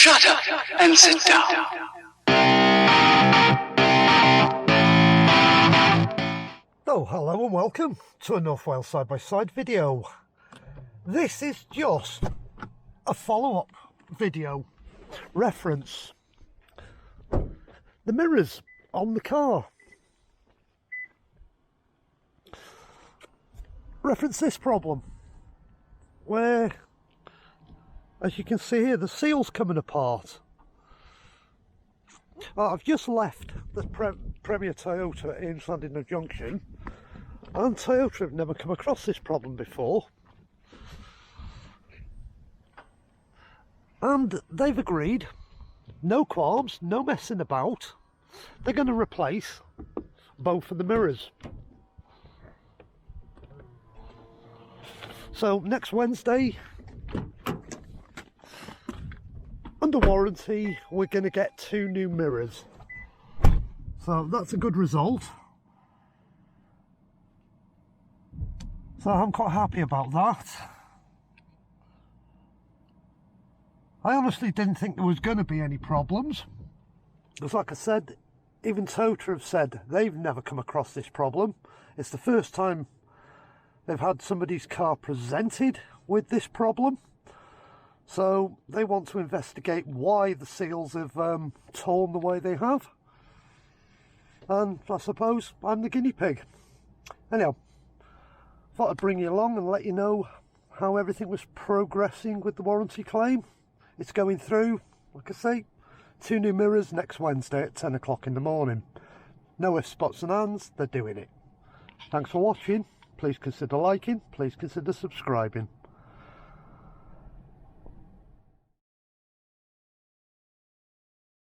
Shut up and sit down. Oh, hello and welcome to a North Wales side-by-side video. This is just a follow-up video reference the mirrors on the car. Reference this problem where, as you can see here, the seal's coming apart. I've just left the Premier Toyota in Sandringham Junction, and Toyota have never come across this problem before, and they've agreed, no qualms, no messing about, they're going to replace both of the mirrors. So next Wednesday, under warranty, we're going to get 2 new mirrors. So that's a good result. So I'm quite happy about that. I honestly didn't think there was going to be any problems. Because like I said, even Toyota have said they've never come across this problem. It's the first time they've had somebody's car presented with this problem. So they want to investigate why the seals have torn the way they have. And I suppose I'm the guinea pig. Anyhow, thought I'd bring you along and let you know how everything was progressing with the warranty claim. It's going through, like I say, 2 new mirrors next Wednesday at 10 o'clock in the morning. No ifs, buts and ands, they're doing it. Thanks for watching. Please consider liking, please consider subscribing.